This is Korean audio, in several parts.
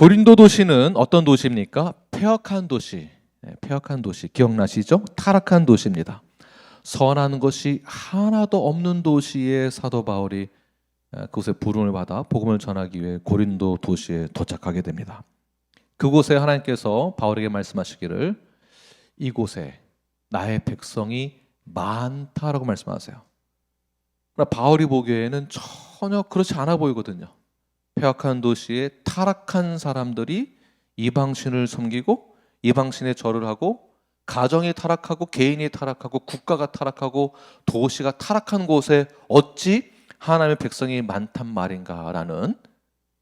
고린도 도시는 어떤 도시입니까? 폐역한 도시. 폐역한 도시 기억나시죠? 타락한 도시입니다. 선한 것이 하나도 없는 도시에 사도 바울이 그곳에 부름을 받아 복음을 전하기 위해 고린도 도시에 도착하게 됩니다. 그곳에 하나님께서 바울에게 말씀하시기를 이곳에 나의 백성이 많다라고 말씀하세요. 그러나 바울이 보기에는 전혀 그렇지 않아 보이거든요. 폐역한 도시에 타락한 사람들이 이방신을 섬기고 이방신에 절을 하고 가정이 타락하고 개인이 타락하고 국가가 타락하고 도시가 타락한 곳에 어찌 하나님의 백성이 많단 말인가라는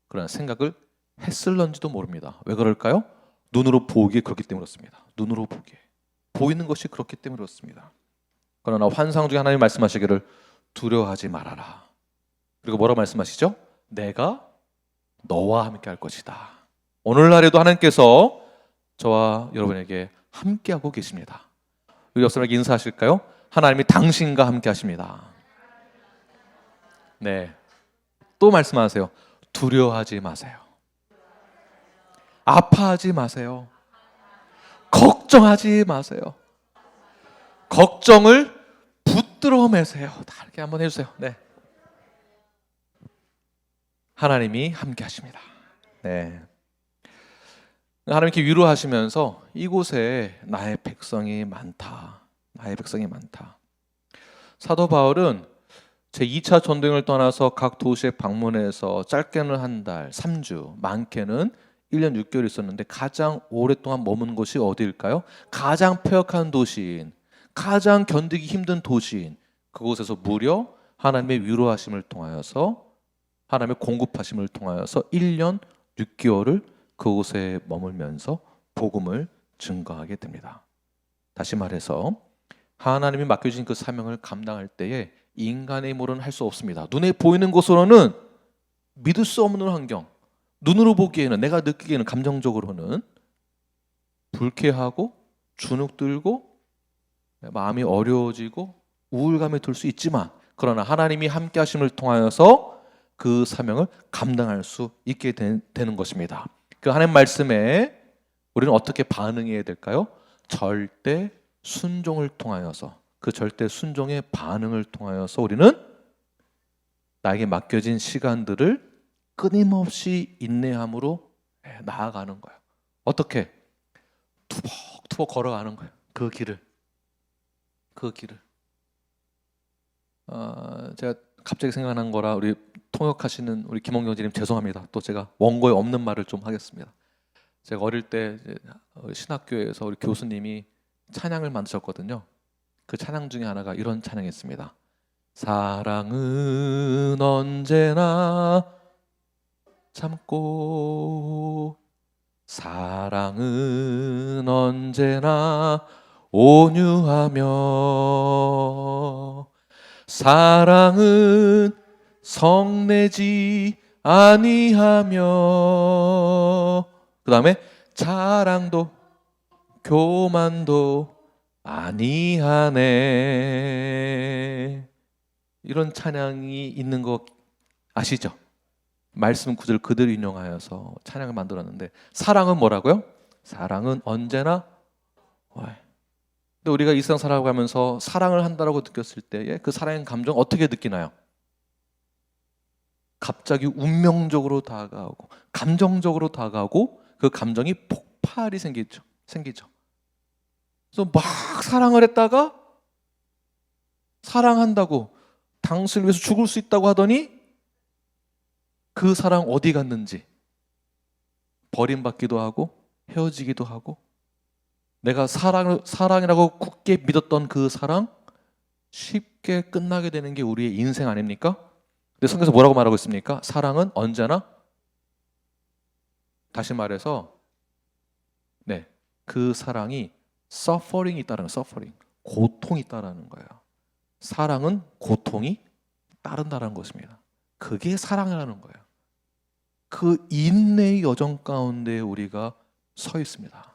그런 생각을 했을런지도 모릅니다. 왜 그럴까요? 눈으로 보기에 그렇기 때문에 그렇습니다. 눈으로 보기에 보이는 것이 그렇기 때문에 그렇습니다. 그러나 환상 중에 하나님이 말씀하시기를 두려워하지 말아라. 그리고 뭐라고 말씀하시죠? 내가 너와 함께 할 것이다. 오늘날에도 하나님께서 저와 여러분에게 함께하고 계십니다. 우리 옆 사람에게 인사하실까요? 하나님이 당신과 함께 하십니다. 네, 또 말씀하세요. 두려워하지 마세요. 아파하지 마세요. 걱정하지 마세요. 걱정을 붙들어 매세요. 다 이렇게 한번 해주세요. 네, 하나님이 함께 하십니다. 네, 하나님께 위로하시면서 이곳에 나의 백성이 많다. 나의 백성이 많다. 사도 바울은 제2차 전도행을 떠나서 각 도시에 방문해서 짧게는 한 달, 3주, 많게는 1년 6개월 있었는데 가장 오랫동안 머문 곳이 어디일까요? 가장 폐역한 도시인, 가장 견디기 힘든 도시인 그곳에서 무려 하나님의 위로하심을 통하여서 하나님의 공급하심을 통하여서 1년 6개월을 그곳에 머물면서 복음을 증거하게 됩니다. 다시 말해서 하나님이 맡겨진 그 사명을 감당할 때에 인간의 힘으로는 할 수 없습니다. 눈에 보이는 것으로는 믿을 수 없는 환경, 눈으로 보기에는 내가 느끼기에는 감정적으로는 불쾌하고 주눅들고 마음이 어려워지고 우울감에 들 수 있지만 그러나 하나님이 함께 하심을 통하여서 그 사명을 감당할 수 있게 되는 것입니다. 그 하나님 말씀에 우리는 어떻게 반응해야 될까요? 절대 순종을 통하여서 그 절대 순종의 반응을 통하여서 우리는 나에게 맡겨진 시간들을 끊임없이 인내함으로 나아가는 거예요. 어떻게? 투벅투벅 걸어가는 거예요. 그 길을. 제가 갑자기 생각난 거라 우리 통역하시는 우리 김홍경 지님 죄송합니다. 또 제가 원고에 없는 말을 좀 하겠습니다. 제가 어릴 때 신학교에서 우리 교수님이 찬양을 만드셨거든요. 그 찬양 중에 하나가 이런 찬양이었습니다. 사랑은 언제나 참고 사랑은 언제나 온유하며 사랑은 성내지 아니하며 그 다음에 자랑도 교만도 아니하네. 이런 찬양이 있는 거 아시죠? 말씀 구절 그대로 인용하여서 찬양을 만들었는데 사랑은 뭐라고요? 사랑은 언제나 근데 우리가 이 세상 살아가면서 사랑을 한다라고 느꼈을 때에 그 사랑의 감정 어떻게 느끼나요? 갑자기 운명적으로 다가오고 감정적으로 다가오고 그 감정이 폭발이 생기죠. 그래서 막 사랑을 했다가 사랑한다고 당신을 위해서 죽을 수 있다고 하더니 그 사랑 어디 갔는지 버림받기도 하고 헤어지기도 하고 내가 사랑이라고 굳게 믿었던 그 사랑 쉽게 끝나게 되는 게 우리의 인생 아닙니까? 근데 성경에서 뭐라고 말하고 있습니까? 사랑은 언제나 다시 말해서 그 사랑이 suffering이 있다는 거예요. suffering. 고통이 있다는 거예요. 사랑은 고통이 따른다는 것입니다. 그게 사랑이라는 거예요. 그 인내의 여정 가운데 우리가 서 있습니다.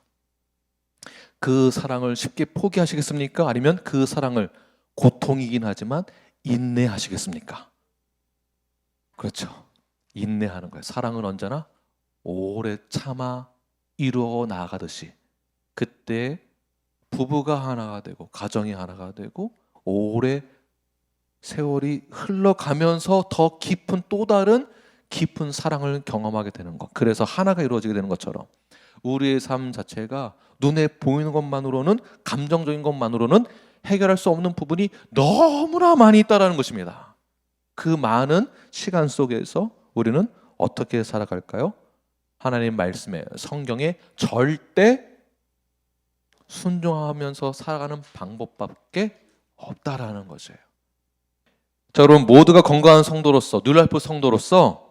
그 사랑을 쉽게 포기하시겠습니까? 아니면 그 사랑을 고통이긴 하지만 인내하시겠습니까? 그렇죠. 인내하는 거예요. 사랑은 언제나 오래 참아 이루어 나가듯이 그때 부부가 하나가 되고 가정이 하나가 되고 오래 세월이 흘러가면서 더 깊은 또 다른 깊은 사랑을 경험하게 되는 것. 그래서 하나가 이루어지게 되는 것처럼 우리의 삶 자체가 눈에 보이는 것만으로는 감정적인 것만으로는 해결할 수 없는 부분이 너무나 많이 있다는 것입니다. 그 많은 시간 속에서 우리는 어떻게 살아갈까요? 하나님 말씀에 성경에 절대 순종하면서 살아가는 방법밖에 없다라는 것이에요. 자, 여러분 모두가 건강한 성도로서 뉴라이프 성도로서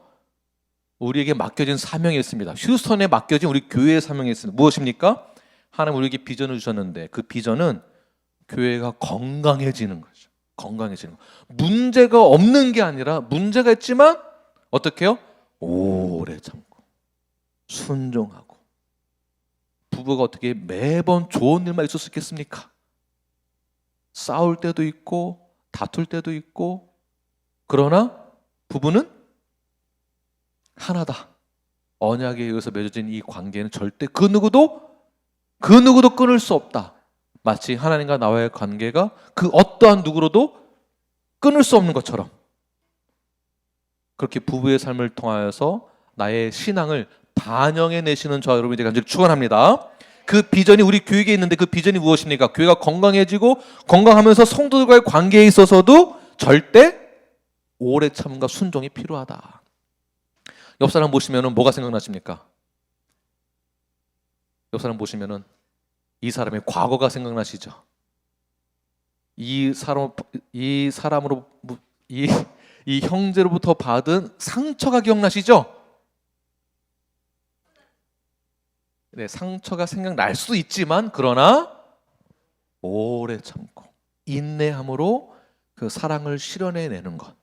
우리에게 맡겨진 사명이 있습니다. 휴스턴에 맡겨진 우리 교회의 사명이 있습니다. 무엇입니까? 하나님 우리에게 비전을 주셨는데 그 비전은 교회가 건강해지는 거죠. 건강해지는 거. 문제가 없는 게 아니라 문제가 있지만 어떻게 해요? 오래 참고 순종하고. 부부가 어떻게 매번 좋은 일만 있을 수 있겠습니까? 싸울 때도 있고 다툴 때도 있고, 그러나 부부는 하나다. 언약에 의해서 맺어진 이 관계는 절대 그 누구도 끊을 수 없다. 마치 하나님과 나와의 관계가 그 어떠한 누구로도 끊을 수 없는 것처럼 그렇게 부부의 삶을 통하여서 나의 신앙을 반영해 내시는 저와 여러분이 되길 간절히 축원합니다. 그 비전이 우리 교회에 있는데 그 비전이 무엇입니까? 교회가 건강해지고 건강하면서 성도들과의 관계에 있어서도 절대 오래 참음과 순종이 필요하다. 옆 사람 보시면 뭐가 생각나십니까? 옆 사람 보시면 이 사람의 과거가 생각나시죠? 이 형제로부터 받은 상처가 기억나시죠? 네, 상처가 생각날 수도 있지만 그러나 오래 참고 인내함으로 그 사랑을 실현해내는 것,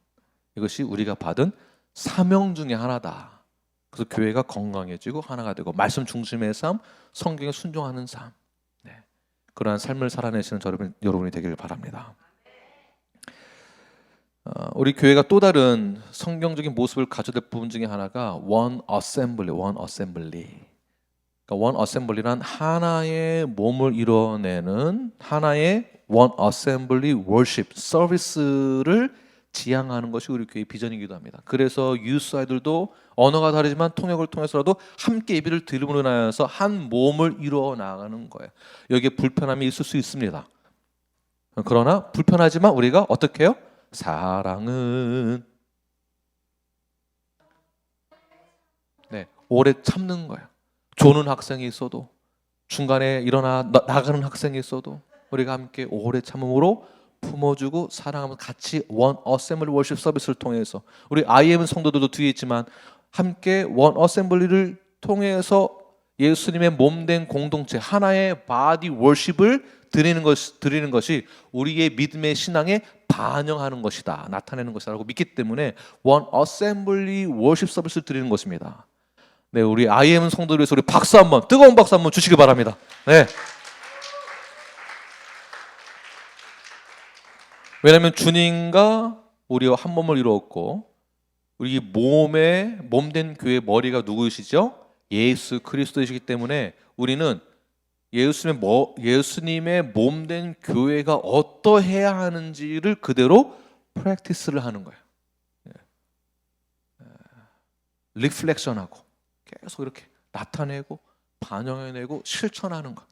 이것이 우리가 받은 사명 중에 하나다. 그래서 교회가 건강해지고 하나가 되고 말씀 중심의 삶, 성경에 순종하는 삶, 네, 그러한 삶을 살아내시는 여러분이 되기를 바랍니다. 우리 교회가 또 다른 성경적인 모습을 가져야 될 부분 중에 하나가 one assembly. 그러니까 one assembly란 하나의 몸을 이뤄내는 하나의 one assembly worship 서비스를 지향하는 것이 우리 교회의 비전이기도 합니다. 그래서 유스 아이들도 언어가 다르지만 통역을 통해서라도 함께 예배를 드림으로 인하여서 한 몸을 이루어 나가는 거예요. 여기에 불편함이 있을 수 있습니다. 그러나 불편하지만 우리가 어떻게 해요? 사랑은 오래 참는 거예요. 조는 학생이 있어도 중간에 일어나 나가는 학생이 있어도 우리가 함께 오래 참음으로 품어주고 사랑하면서 같이 원 어셈블리 워십 서비스를 통해서 우리 IM 성도들도 뒤에 있지만 함께 원 어셈블리를 통해서 예수님의 몸된 공동체 하나의 바디 워십을 드리는 것이 우리의 믿음의 신앙에 반영하는 것이다, 나타내는 것이라고 믿기 때문에 원 어셈블리 워십 서비스를 드리는 것입니다. 네, 우리 IM 성도들 위해서 우리 박수 한번, 뜨거운 박수 한번 주시기 바랍니다. 네. 왜냐하면 주님과 우리와 한 몸을 이루었고 우리 몸된 교회의 머리가 누구이시죠? 예수 그리스도이시기 때문에 우리는 예수님의 몸된 교회가 어떠해야 하는지를 그대로 프랙티스를 하는 거예요. 리플렉션하고 계속 이렇게 나타내고 반영해내고 실천하는 것.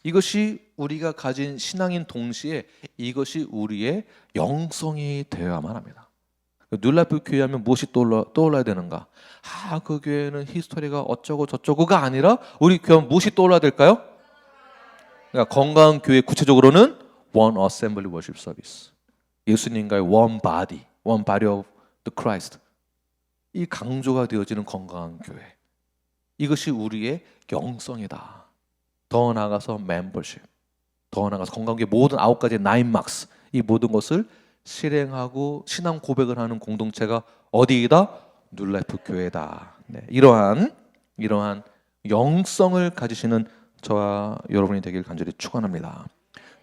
이것이 우리가 가진 신앙인 동시에 이것이 우리의 영성이 되어야만 합니다. 뉴라이프 교회 하면 무엇이 떠올라야 되는가? 그 교회는 히스토리가 어쩌고 저쩌고가 아니라 우리 교회는 무엇이 떠올라야 될까요? 그러니까 건강한 교회, 구체적으로는 One Assembly Worship Service, 예수님과의 One Body of the Christ, 이 강조가 되어지는 건강한 교회, 이것이 우리의 영성이다. 더 나아가서 멤버십, 더 나아가서 건강교회 모든 9가지의 9마크스, 이 모든 것을 실행하고 신앙 고백을 하는 공동체가 어디이다? 뉴라이프 교회다. 네, 이러한 영성을 가지시는 저와 여러분이 되길 간절히 축원합니다.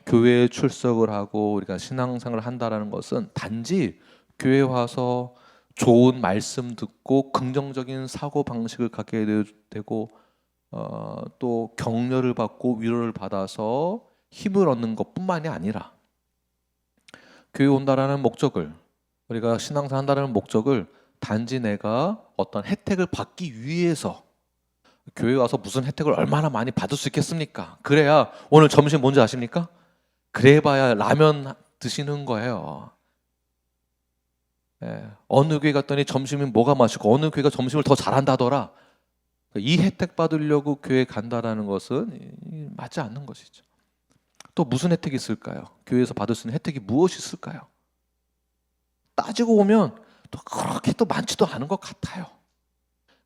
교회에 출석을 하고 우리가 신앙생활을 한다라는 것은 단지 교회 와서 좋은 말씀 듣고 긍정적인 사고 방식을 갖게 되고 또 격려를 받고 위로를 받아서 힘을 얻는 것뿐만이 아니라 교회 온다라는 목적을, 우리가 신앙생활 한다는 목적을 단지 내가 어떤 혜택을 받기 위해서, 교회 와서 무슨 혜택을 얼마나 많이 받을 수 있겠습니까? 그래야 오늘 점심 뭔지 아십니까? 그래봐야 라면 드시는 거예요. 어느 교회 갔더니 점심이 뭐가 맛있고 어느 교회가 점심을 더 잘한다더라. 이 혜택 받으려고 교회 간다라는 것은 맞지 않는 것이죠. 또 무슨 혜택이 있을까요? 교회에서 받을 수 있는 혜택이 무엇이 있을까요? 따지고 보면 또 그렇게 또 많지도 않은 것 같아요.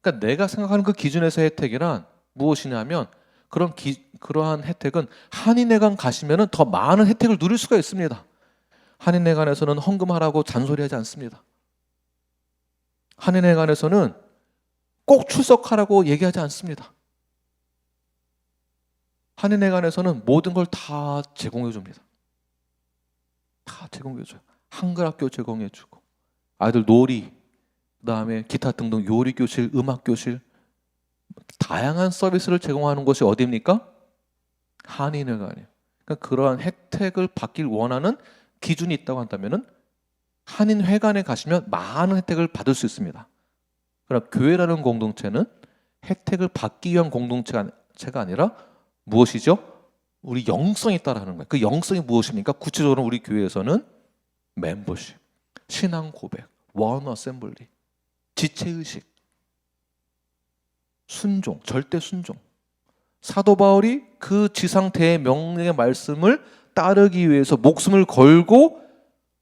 그러니까 내가 생각하는 그 기준에서의 혜택이란 무엇이냐면, 그러한 혜택은 한인회관 가시면 더 많은 혜택을 누릴 수가 있습니다. 한인회관에서는 헌금하라고 잔소리하지 않습니다. 한인회관에서는 꼭 출석하라고 얘기하지 않습니다. 한인회관에서는 모든 걸 다 제공해 줍니다. 다 제공해 줘요. 한글 학교 제공해 주고, 아이들 놀이, 그다음에 기타 등등 요리 교실, 음악 교실, 다양한 서비스를 제공하는 곳이 어디입니까? 한인회관이에요. 그러니까 그러한 혜택을 받길 원하는 기준이 있다고 한다면은 한인회관에 가시면 많은 혜택을 받을 수 있습니다. 그러나 교회라는 공동체는 혜택을 받기 위한 공동체가 아니라 무엇이죠? 우리 영성에 따라 하는 거예요. 그 영성이 무엇입니까? 구체적으로 우리 교회에서는 멤버십, 신앙 고백, 원 어셈블리, 지체의식, 순종, 절대 순종. 사도 바울이 그 지상태의 명령의 말씀을 따르기 위해서 목숨을 걸고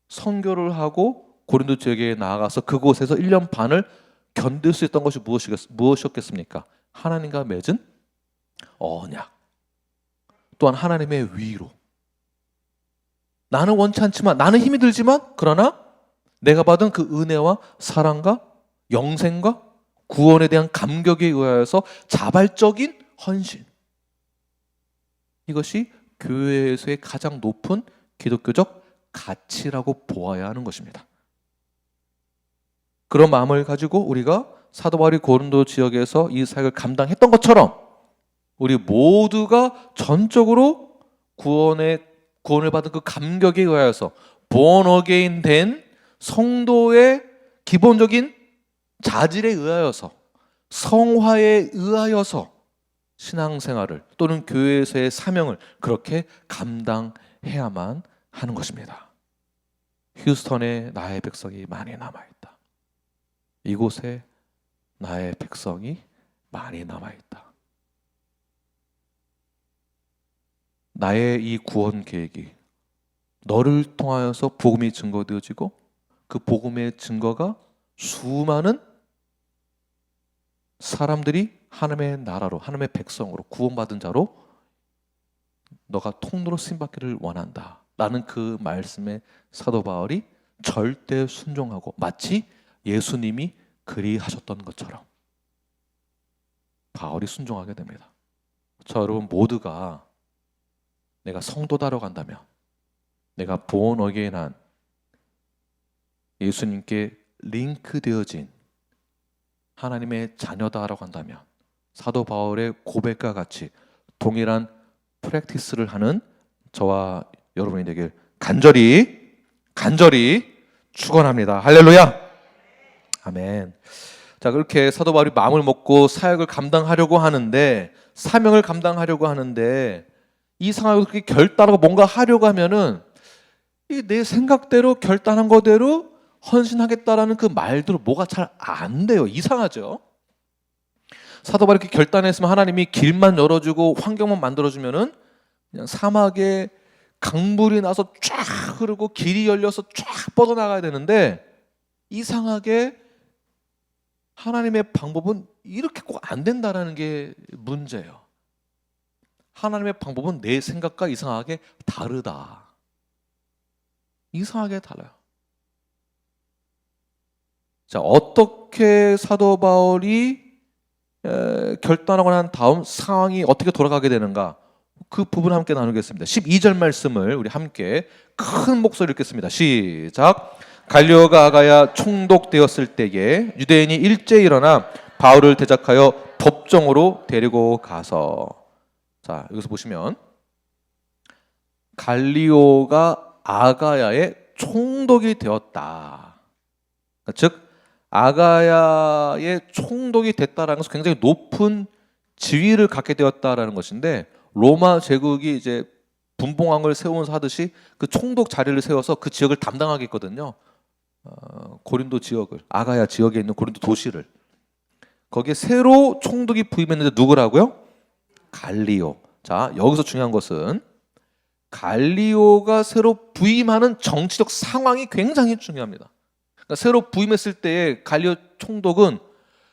선교를 하고 고린도 지역에 나아가서 그곳에서 1년 반을 견딜 수 있던 것이 무엇이었겠습니까? 하나님과 맺은 언약, 또한 하나님의 위로. 나는 원치 않지만, 나는 힘이 들지만, 그러나 내가 받은 그 은혜와 사랑과 영생과 구원에 대한 감격에 의하여서 자발적인 헌신, 이것이 교회에서의 가장 높은 기독교적 가치라고 보아야 하는 것입니다. 그런 마음을 가지고 우리가 사도 바울이 고린도 지역에서 이 사역을 감당했던 것처럼 우리 모두가 전적으로 구원을 받은 그 감격에 의하여서 born again 된 성도의 기본적인 자질에 의하여서, 성화에 의하여서 신앙생활을 또는 교회에서의 사명을 그렇게 감당해야만 하는 것입니다. 휴스턴에 나의 백성이 많이 남아있다. 이곳에 나의 백성이 많이 남아있다. 나의 이 구원 계획이 너를 통하여서 복음이 증거되어지고 그 복음의 증거가 수많은 사람들이 하나님의 나라로, 하나님의 백성으로, 구원받은 자로 너가 통로로 쓰임받기를 원한다 라는 그 말씀에 사도 바울이 절대 순종하고, 마치 예수님이 그리하셨던 것처럼 바울이 순종하게 됩니다. 저 여러분 모두가 내가 성도다라고 한다면, 내가 born again 한 예수님께 링크되어진 하나님의 자녀다라고 한다면 사도 바울의 고백과 같이 동일한 프랙티스를 하는 저와 여러분이 되길 간절히 축원합니다. 할렐루야. 아멘. 자, 그렇게 사도 바울이 마음을 먹고 사역을 감당하려고 하는데, 사명을 감당하려고 하는데, 이 상황을 그렇게 결단하고 뭔가 하려고 하면은 내 생각대로 결단한 거대로 헌신하겠다라는 그 말대로 뭐가 잘 안 돼요. 이상하죠. 사도 바울이 이렇게 결단했으면 하나님이 길만 열어주고 환경만 만들어주면은 그냥 사막에 강물이 나서 쫙 흐르고 길이 열려서 쫙 뻗어나가야 되는데, 이상하게 하나님의 방법은 이렇게 꼭 안 된다라는 게 문제예요. 하나님의 방법은 내 생각과 이상하게 다르다. 이상하게 달라요. 자, 어떻게 사도 바울이 결단하고 난 다음 상황이 어떻게 돌아가게 되는가, 그 부분을 함께 나누겠습니다. 12절 말씀을 우리 함께 큰 목소리로 읽겠습니다. 시작. 갈리오가 아가야 총독되었을 때에 유대인이 일제히 일어나 바울을 대적하여 법정으로 데리고 가서, 자 여기서 보시면 갈리오가 아가야의 총독이 되었다. 즉 아가야의 총독이 됐다라는 것은 굉장히 높은 지위를 갖게 되었다라는 것인데, 로마 제국이 이제 분봉왕을 세우면서 하듯이 그 총독 자리를 세워서 그 지역을 담당하게 했거든요. 고린도 지역을, 아가야 지역에 있는 고린도 도시를, 거기에 새로 총독이 부임했는데 누구라고요? 갈리오. 자 여기서 중요한 것은 갈리오가 새로 부임하는 정치적 상황이 굉장히 중요합니다. 그러니까 새로 부임했을 때의 갈리오 총독은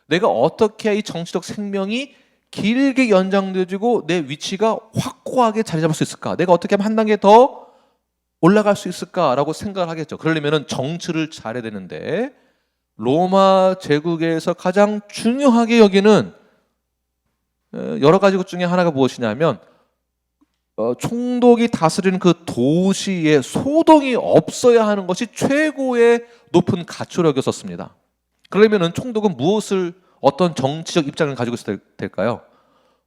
내가 어떻게 해야 이 정치적 생명이 길게 연장되어지고 내 위치가 확고하게 자리 잡을 수 있을까? 내가 어떻게 하면 한 단계 더 올라갈 수 있을까라고 생각을 하겠죠. 그러려면 정치를 잘해야 되는데, 로마 제국에서 가장 중요하게 여기는 여러 가지 것 중에 하나가 무엇이냐면 총독이 다스리는 그 도시에 소동이 없어야 하는 것이 최고의 높은 가치로 여겼었습니다. 그러면 총독은 무엇을, 어떤 정치적 입장을 가지고 있어야 될까요?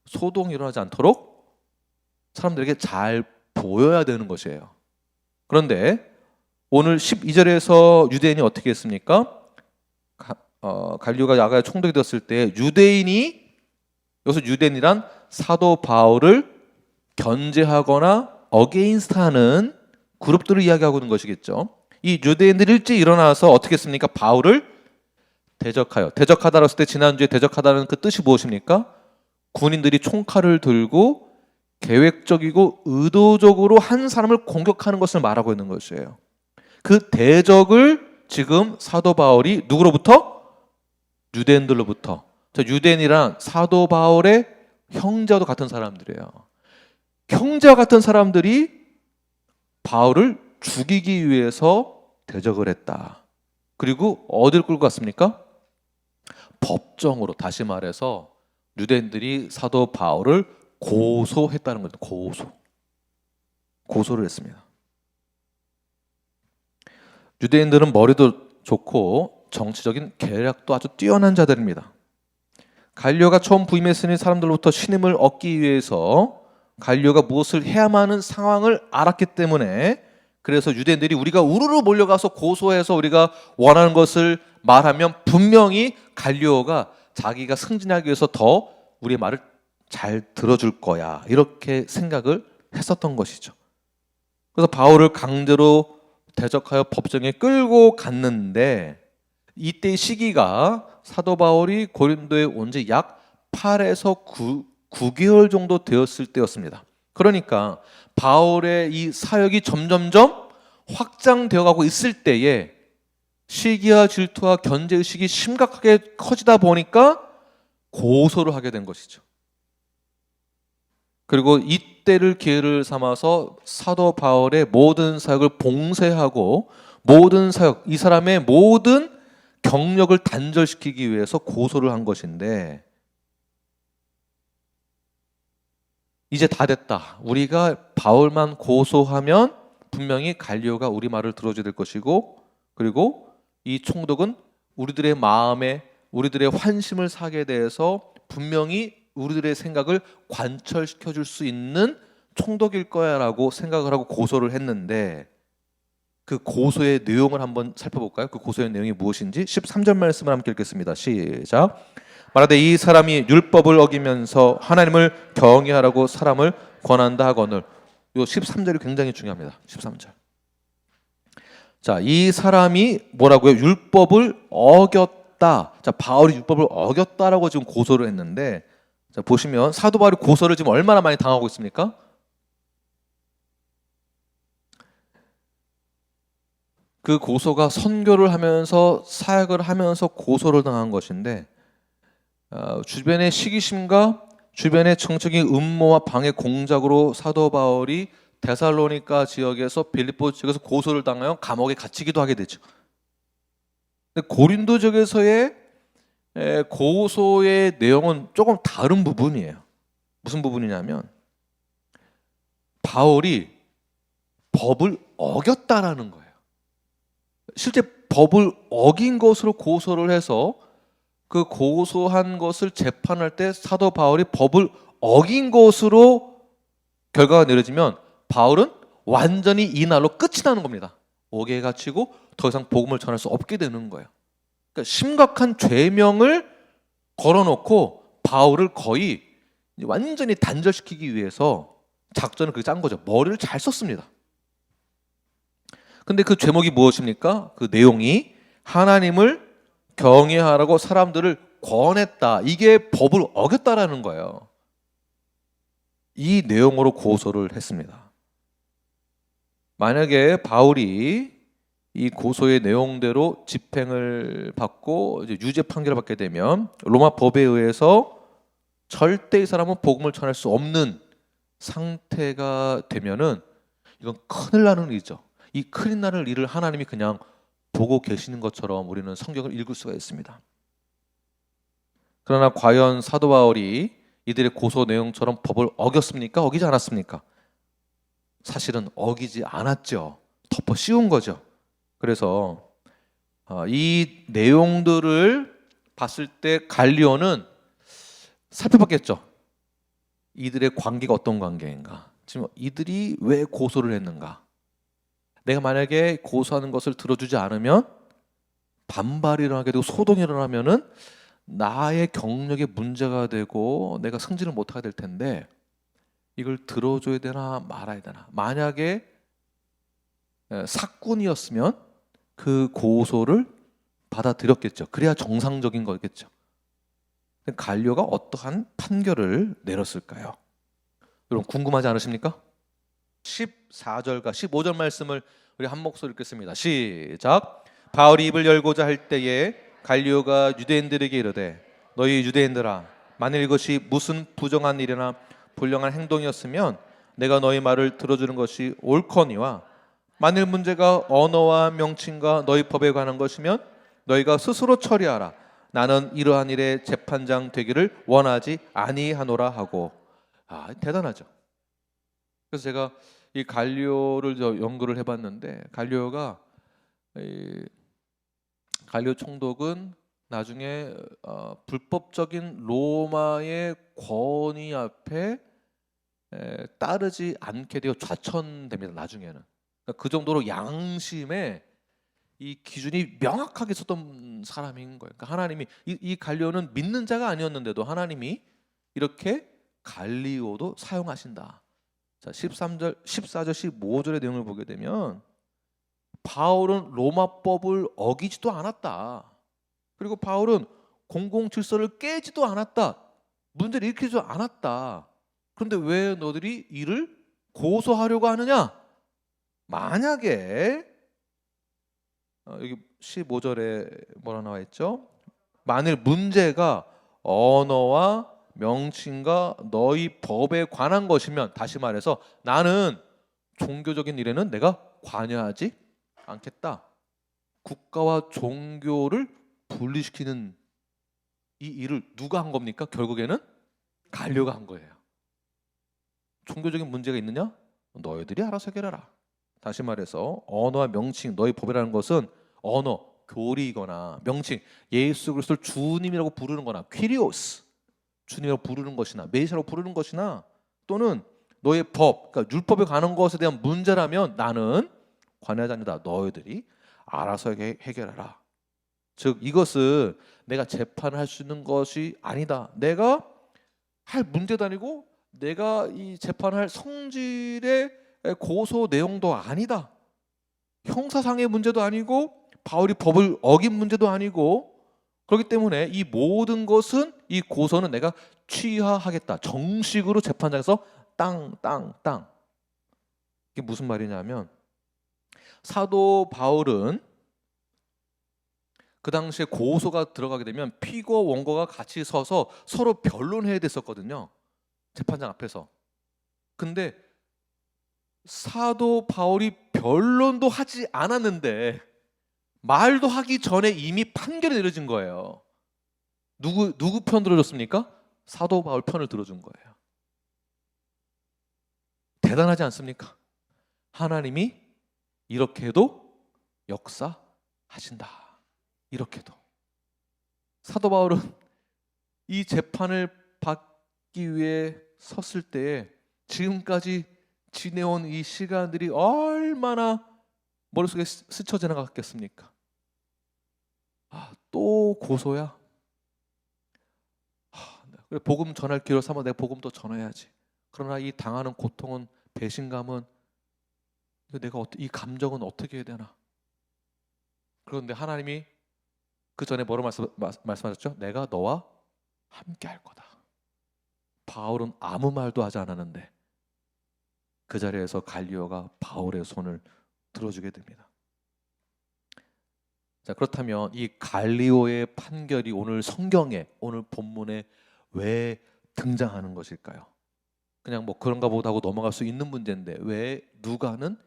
소동이 일어나지 않도록 사람들에게 잘 보여야 되는 것이에요. 그런데 오늘 12절에서 유대인이 어떻게 했습니까? 갈리오가 아가야 총독이 되었을 때 유대인이, 여기서 유대인이란 사도 바울을 견제하거나 어게인스트하는 그룹들을 이야기하고 있는 것이겠죠. 이 유대인들이 일찍 일어나서 어떻게 했습니까? 바울을 대적하여, 대적하다라고 했을 때 지난주에 대적하다는 그 뜻이 무엇입니까? 군인들이 총칼을 들고 계획적이고 의도적으로 한 사람을 공격하는 것을 말하고 있는 것이에요. 그 대적을 지금 사도 바울이 누구로부터? 유대인들로부터. 유대인이란 사도 바울의 형제와도 같은 사람들이에요. 형제와 같은 사람들이 바울을 죽이기 위해서 대적을 했다. 그리고 어디를 끌고 갔습니까? 법정으로, 다시 말해서 유대인들이 사도 바울을 고소했다는 거죠. 고소를 했습니다. 유대인들은 머리도 좋고 정치적인 계략도 아주 뛰어난 자들입니다. 갈리오가 처음 부임했으니 사람들로부터 신임을 얻기 위해서 갈리오가 무엇을 해야만 하는 상황을 알았기 때문에, 그래서 유대인들이 우리가 우르르 몰려가서 고소해서 우리가 원하는 것을 말하면 분명히 갈리오가 자기가 승진하기 위해서 더 우리의 말을 잘 들어줄 거야, 이렇게 생각을 했었던 것이죠. 그래서 바울을 강제로 대적하여 법정에 끌고 갔는데, 이때의 시기가 사도 바울이 고린도에 온 지 약 8에서 9개월 정도 되었을 때였습니다. 그러니까 바울의 이 사역이 점점점 확장되어 가고 있을 때에 시기와 질투와 견제의식이 심각하게 커지다 보니까 고소를 하게 된 것이죠. 그리고 이때를 기회를 삼아서 사도 바울의 모든 사역을 봉쇄하고 모든 사역, 이 사람의 모든 경력을 단절시키기 위해서 고소를 한 것인데, 이제 다 됐다. 우리가 바울만 고소하면 분명히 갈리오가 우리 말을 들어줘야 될 것이고, 그리고 이 총독은 우리들의 마음에, 우리들의 환심을 사게 대해서 분명히 우리들의 생각을 관철시켜 줄 수 있는 총독일 거야 라고 생각을 하고 고소를 했는데, 그 고소의 내용을 한번 살펴볼까요? 그 고소의 내용이 무엇인지 13절 말씀을 함께 읽겠습니다. 시작. 말하되 이 사람이 율법을 어기면서 하나님을 경외하라고 사람을 권한다 하거늘. 이 13절이 굉장히 중요합니다. 13절. 자, 이 사람이 뭐라고요? 율법을 어겼다. 자, 바울이 율법을 어겼다라고 지금 고소를 했는데, 자, 보시면 사도 바울이 고소를 지금 얼마나 많이 당하고 있습니까? 그 고소가 선교를 하면서 사역을 하면서 고소를 당한 것인데, 주변의 시기심과 주변의 정적인 음모와 방해 공작으로 사도 바울이 데살로니가 지역에서 빌립보 지역에서 고소를 당하여 감옥에 갇히기도 하게 되죠. 근데 고린도 지역에서의 고소의 내용은 조금 다른 부분이에요. 무슨 부분이냐면 바울이 법을 어겼다라는 거예요. 실제 법을 어긴 것으로 고소를 해서 그 고소한 것을 재판할 때 사도 바울이 법을 어긴 것으로 결과가 내려지면 바울은 완전히 이날로 끝이 나는 겁니다. 옥에 갇히고 더 이상 복음을 전할 수 없게 되는 거예요. 그러니까 심각한 죄명을 걸어놓고 바울을 거의 완전히 단절시키기 위해서 작전을 그렇게 짠 거죠. 머리를 잘 썼습니다. 근데 그 제목이 무엇입니까? 그 내용이 하나님을 경외하라고 사람들을 권했다. 이게 법을 어겼다라는 거예요. 이 내용으로 고소를 했습니다. 만약에 바울이 이 고소의 내용대로 집행을 받고 이제 유죄 판결을 받게 되면 로마 법에 의해서 절대 이 사람은 복음을 전할 수 없는 상태가 되면은 이건 큰일 나는 일이죠. 이 큰일 나는 일을 하나님이 그냥 보고 계시는 것처럼 우리는 성경을 읽을 수가 있습니다. 그러나 과연 사도 바울이 이들의 고소 내용처럼 법을 어겼습니까? 어기지 않았습니까? 사실은 어기지 않았죠. 덮어 씌운 거죠. 그래서 이 내용들을 봤을 때 갈리오는 살펴봤겠죠. 이들의 관계가 어떤 관계인가? 지금 이들이 왜 고소를 했는가? 내가 만약에 고소하는 것을 들어주지 않으면 반발이 일어나게 되고 소동이 일어나면은 나의 경력에 문제가 되고 내가 승진을 못하게 될 텐데 이걸 들어줘야 되나 말아야 되나? 만약에 사건이었으면 그 고소를 받아들였겠죠. 그래야 정상적인 거겠죠. 갈리오가 어떠한 판결을 내렸을까요? 여러분 궁금하지 않으십니까? 14절과 15절 말씀을 우리 한 목소리 읽겠습니다. 시작. 바울이 입을 열고자 할 때에 갈리오가 유대인들에게 이르되 너희 유대인들아 만일 이것이 무슨 부정한 일이나 불량한 행동이었으면 내가 너희 말을 들어주는 것이 옳거니와 만일 문제가 언어와 명칭과 너희 법에 관한 것이면 너희가 스스로 처리하라. 나는 이러한 일의 재판장 되기를 원하지 아니하노라 하고. 대단하죠. 그래서 제가 이 갈리오를 연구를 해봤는데 갈리오 총독은 나중에 불법적인 로마의 권위 앞에 따르지 않게 되어 좌천됩니다. 나중에는. 그러니까 그 정도로 양심에 이 기준이 명확하게 섰던 사람인 거예요. 그러니까 하나님이 이 갈리오는 믿는 자가 아니었는데도 하나님이 이렇게 갈리오도 사용하신다. 자, 13절, 14절, 15절의 내용을 보게 되면 바울은 로마법을 어기지도 않았다. 그리고 바울은 공공질서를 깨지도 않았다. 문제를 일으키지도 않았다. 그런데 왜 너들이 이를 고소하려고 하느냐? 만약에 여기 15절에 뭐라 나와 있죠? 만일 문제가 언어와 명칭과 너희 법에 관한 것이면, 다시 말해서 나는 종교적인 일에는 내가 관여하지 않겠다. 국가와 종교를 분리시키는 이 일을 누가 한 겁니까? 결국에는 갈리오가 한 거예요. 종교적인 문제가 있느냐? 너희들이 알아서 해결해라. 다시 말해서 언어와 명칭, 너희 법이라는 것은 언어, 교리이거나 명칭, 예수 그리스도를 주님이라고 부르는 거나 퀴리오스, 주님이라고 부르는 것이나 메시아라고 부르는 것이나 또는 너의 법, 그러니까 율법에 관한 것에 대한 문제라면 나는 관여하지 않는다. 너희들이 알아서 해결하라. 즉 이것은 내가 재판을 할 수 있는 것이 아니다. 내가 할 문제도 아니고 내가 이 재판할 성질의 고소 내용도 아니다. 형사상의 문제도 아니고 바울이 법을 어긴 문제도 아니고, 그렇기 때문에 이 모든 것은, 이 고소는 내가 취하하겠다. 정식으로 재판장에서 땅. 이게 무슨 말이냐면 사도 바울은 그 당시에 고소가 들어가게 되면 피고와 원고가 같이 서서 서로 변론해야 됐었거든요. 재판장 앞에서. 근데 사도 바울이 변론도 하지 않았는데 말도 하기 전에 이미 판결이 내려진 거예요. 누구 편 들어줬습니까? 사도 바울 편을 들어준 거예요. 대단하지 않습니까? 하나님이 이렇게도 하신다. 이렇게도 사도 바울은 이 재판을 받기 위해 섰을 때에 지금까지 지내온 이 시간들이 얼마나 머릿속에 스쳐 지나갔겠습니까? 또 고소야? 복음 전할 기회를 삼아 내가 복음 또 전해야지. 그러나 이 당하는 고통은, 배신감은, 내가 이 감정은 어떻게 해야 되나? 그런데 하나님이 그 전에 뭐로 말씀하셨죠? 내가 너와 함께 할 거다. 바울은 아무 말도 하지 않았는데 그 자리에서 갈리오가 바울의 손을 들어주게 됩니다. 자, 그렇다면 이 갈리오의 판결이 오늘 성경에, 오늘 본문에 왜 등장하는 것일까요? 그냥 뭐 그런가 보다 하고 넘어갈 수 있는 문제인데 왜 누가는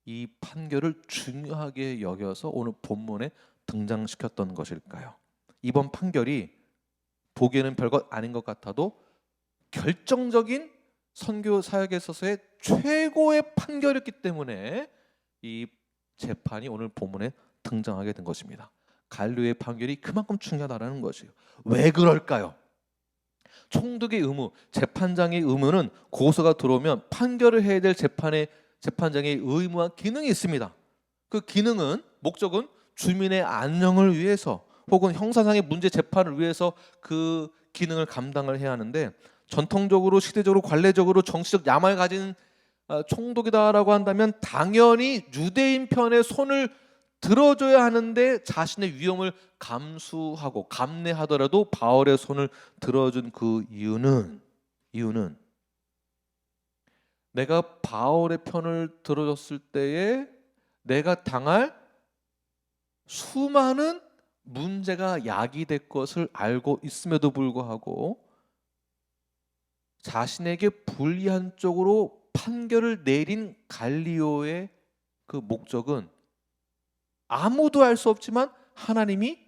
이 판결을 중요하게 여겨서 오늘 본문에 등장시켰던 것일까요? 이번 판결이 보기에는 별것 아닌 것 같아도 결정적인 선교 사역에 있어서의 최고의 판결이었기 때문에 이 재판이 오늘 본문에 등장하게 된 것입니다. 갈리오의 판결이 그만큼 중요하다는 것이에요. 왜 그럴까요? 총독의 의무, 재판장의 의무는 고소가 들어오면 판결을 해야 될 재판장의 의무와 기능이 있습니다. 그 기능은, 목적은 주민의 안녕을 위해서 혹은 형사상의 문제 재판을 위해서 그 기능을 감당을 해야 하는데, 전통적으로, 시대적으로, 관례적으로 정치적 야망을 가진 총독이다라고 한다면 당연히 유대인 편에 손을 들어줘야 하는데 자신의 위험을 감수하고 감내하더라도 바울의 손을 들어준 그 이유는 내가 바울의 편을 들어줬을 때에 내가 당할 수많은 문제가 야기될 것을 알고 있음에도 불구하고 자신에게 불리한 쪽으로 판결을 내린 갈리오의 그 목적은 아무도 알 수 없지만 하나님이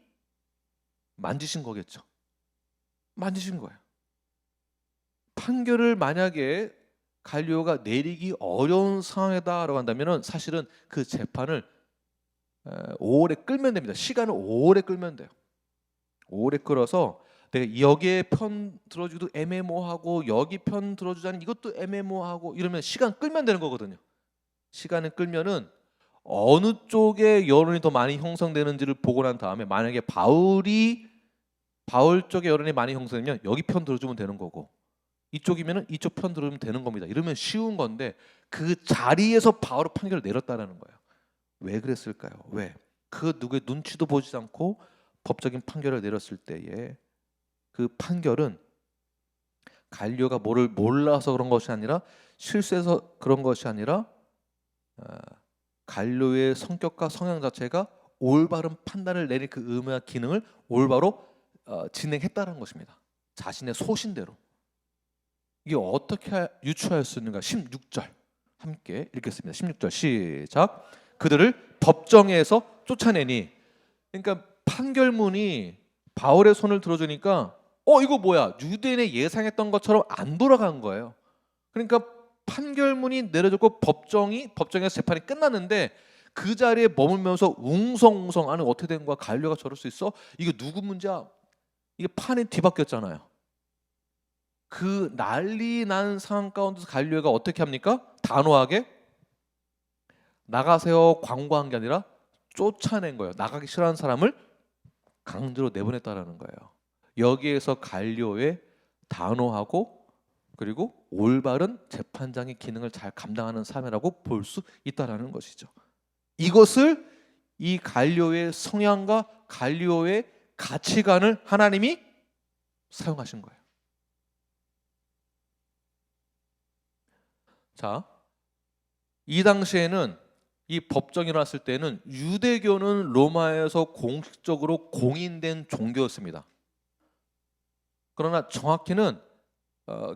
만지신 거겠죠. 만지신 거예요. 판결을 만약에 갈리오가 내리기 어려운 상황이다라고 한다면 사실은 그 재판을 오래 끌면 됩니다. 시간을 오래 끌면 돼요. 오래 끌어서 내가 여기에 편 들어주기도 애매모호하고 여기 편 들어주자는 이것도 애매모호하고 이러면 시간 끌면 되는 거거든요. 시간을 끌면은 어느 쪽에 여론이 더 많이 형성되는지를 보고 난 다음에 만약에 바울 쪽에 여론이 많이 형성되면 여기 편 들어주면 되는 거고 이쪽이면은 이쪽 편 들어주면 되는 겁니다. 이러면 쉬운 건데 그 자리에서 바울의 판결을 내렸다라는 거예요. 왜 그랬을까요? 왜? 그 누구의 눈치도 보지 않고 법적인 판결을 내렸을 때에 그 판결은 갈리오가 뭐를 몰라서 그런 것이 아니라 실수해서 그런 것이 아니라 갈리오의 성격과 성향 자체가 올바른 판단을 내릴 그 의무와 기능을 올바로 진행했다는 것입니다. 자신의 소신대로. 이게 어떻게 유추할 수 있는가? 16절 함께 읽겠습니다. 16절 시작. 그들을 법정에서 쫓아내니, 그러니까 판결문이 바울의 손을 들어주니까 이거 뭐야? 유대인의 예상했던 것처럼 안 돌아간 거예요. 그러니까 판결문이 내려졌고 법정에서 재판이 끝났는데 그 자리에 머물면서 웅성웅성 아니 어떻게 된 거야? 갈리오가 저럴 수 있어? 이게 누구 문제야? 이게 판이 뒤바뀌었잖아요. 그 난리 난 상황 가운데서 갈리오가 어떻게 합니까? 단호하게 나가세요 광고한 게 아니라 쫓아낸 거예요. 나가기 싫어하는 사람을 강제로 내보냈다라는 거예요. 여기에서 갈리오의 단호하고 그리고 올바른 재판장의 기능을 잘 감당하는 삶이라고 볼 수 있다라는 것이죠. 이것을 이 갈리오의 성향과 갈리오의 가치관을 하나님이 사용하신 거예요. 자, 이 당시에는 이 법정이 일어났을 때는 유대교는 로마에서 공식적으로 공인된 종교였습니다. 그러나 정확히는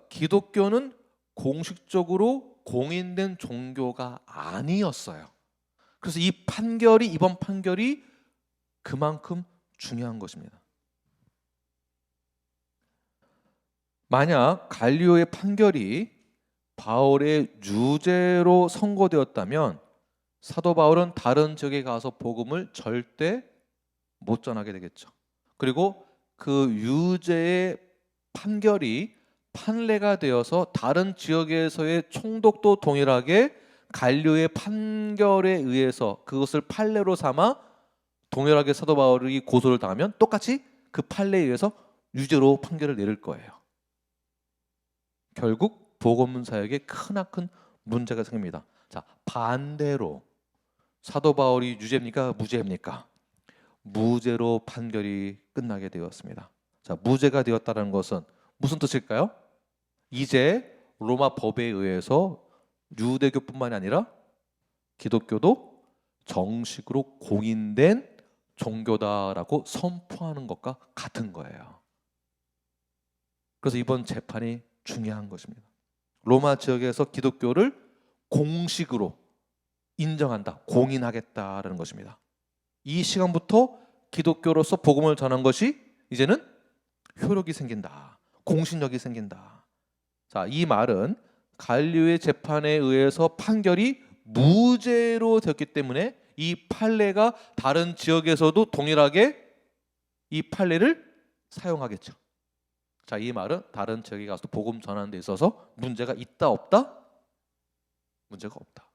기독교는 공식적으로 공인된 종교가 아니었어요. 그래서 이번 판결이 그만큼 중요한 것입니다. 만약 갈리오의 판결이 바울의 유죄로 선고되었다면 사도 바울은 다른 지역에 가서 복음을 절대 못 전하게 되겠죠. 그리고 그 유죄의 판결이 판례가 되어서 다른 지역에서의 총독도 동일하게 갈료의 판결에 의해서 그것을 판례로 삼아 동일하게 사도 바울이 고소를 당하면 똑같이 그 판례에 의해서 유죄로 판결을 내릴 거예요. 결국 복음 사역에 크나큰 문제가 생깁니다. 자, 반대로 사도 바울이 유죄입니까? 무죄입니까? 무죄로 판결이 끝나게 되었습니다. 자, 무죄가 되었다는 것은 무슨 뜻일까요? 이제 로마 법에 의해서 유대교뿐만이 아니라 기독교도 정식으로 공인된 종교다라고 선포하는 것과 같은 거예요. 그래서 이번 재판이 중요한 것입니다. 로마 지역에서 기독교를 공식으로 인정한다, 공인하겠다라는 것입니다. 이 시간부터 기독교로서 복음을 전한 것이 이제는 효력이 생긴다, 공신력이 생긴다. 자, 이 말은 갈리오의 재판에 의해서 판결이 무죄로 되었기 때문에 이 판례가 다른 지역에서도 동일하게 이 판례를 사용하겠죠. 자, 이 말은 다른 지역에 가서 복음 전하는 데 있어서 문제가 있다 없다? 문제가 없다.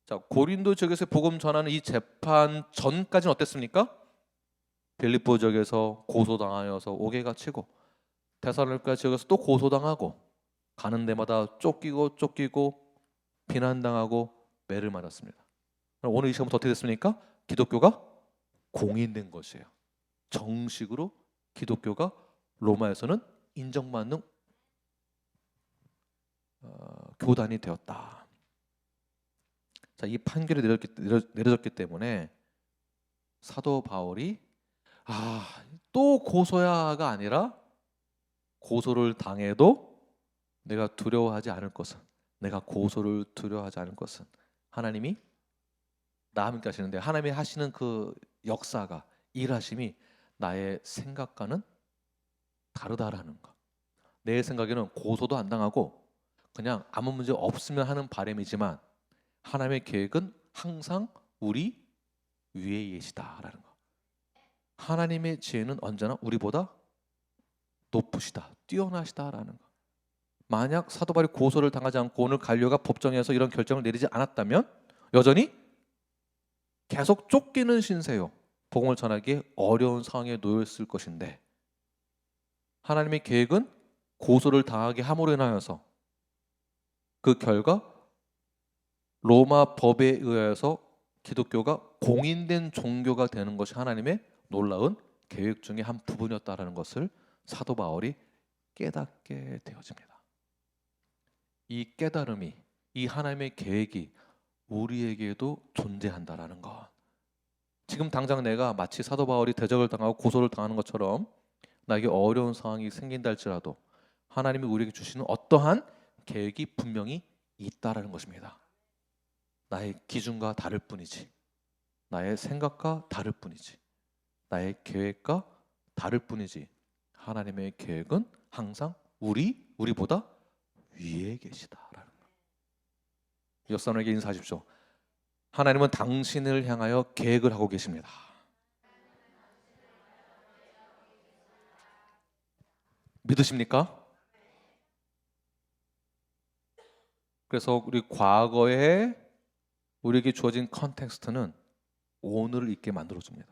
자, 고린도 지역에서 복음 전하는 이 재판 전까지는 어땠습니까? 빌립보 지역에서 고소당하여서 옥에가 치고 데살로니가 지역에서 또 고소당하고 가는 데마다 쫓기고 비난당하고 매를 맞았습니다. 오늘 이 시간부터 어떻게 됐습니까? 기독교가 공인된 것이에요. 정식으로 기독교가 로마에서는 인정받는 교단이 되었다. 자, 이 판결이 내려졌기 때문에 사도 바울이 또 고소야가 아니라 고소를 당해도 내가 두려워하지 않을 것은, 내가 고소를 두려워하지 않을 것은 하나님이 나와 함께 하시는데, 하나님이 하시는 그 역사가, 일하심이 나의 생각과는 다르다라는 거. 내 생각에는 고소도 안 당하고 그냥 아무 문제 없으면 하는 바람이지만 하나님의 계획은 항상 우리 위에 계시다라는 거. 하나님의 지혜는 언제나 우리보다 높으시다, 뛰어나시다라는 거. 만약 사도 바울이 고소를 당하지 않고 오늘 갈료가 법정에서 이런 결정을 내리지 않았다면 여전히 계속 쫓기는 신세요, 복음을 전하기에 어려운 상황에 놓였을 것인데, 하나님의 계획은 고소를 당하게 함으로 인하여서 그 결과 로마 법에 의해서 기독교가 공인된 종교가 되는 것이 하나님의 놀라운 계획 중에 한 부분이었다라는 것을 사도 바울이 깨닫게 되어집니다. 이 깨달음이, 이 하나님의 계획이 우리에게도 존재한다라는 것. 지금 당장 내가 마치 사도 바울이 대적을 당하고 고소를 당하는 것처럼 나에게 어려운 상황이 생긴다 할지라도 하나님이 우리에게 주시는 어떠한 계획이 분명히 있다라는 것입니다. 나의 기준과 다를 뿐이지, 나의 생각과 다를 뿐이지, 나의 계획과 다를 뿐이지, 하나님의 계획은 항상 우리보다 위에 계시다라는 것. 옆 사람에게 인사하십시오. 하나님은 당신을 향하여 계획을 하고 계십니다. 믿으십니까? 그래서 우리 과거에 우리에게 주어진 컨텍스트는 오늘을 있게 만들어줍니다.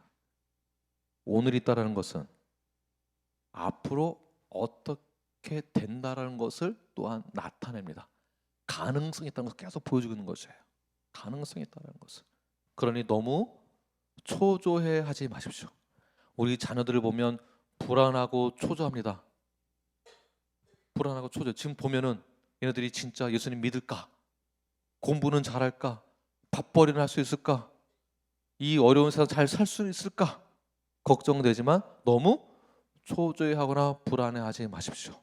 오늘이 있다라는 것은 앞으로 어떻게 된다라는 것을 또한 나타냅니다. 가능성이 있다는 것을 계속 보여주고 있는 것이에요. 가능성이 있다는 것을. 그러니 너무 초조해 하지 마십시오. 우리 자녀들을 보면 불안하고 초조합니다. 불안하고 초조. 지금 보면은 얘네들이 진짜 예수님 믿을까? 공부는 잘할까? 밥벌이는 할 수 있을까? 이 어려운 세상 잘 살 수 있을까? 걱정되지만 너무 초조해하거나 불안해하지 마십시오.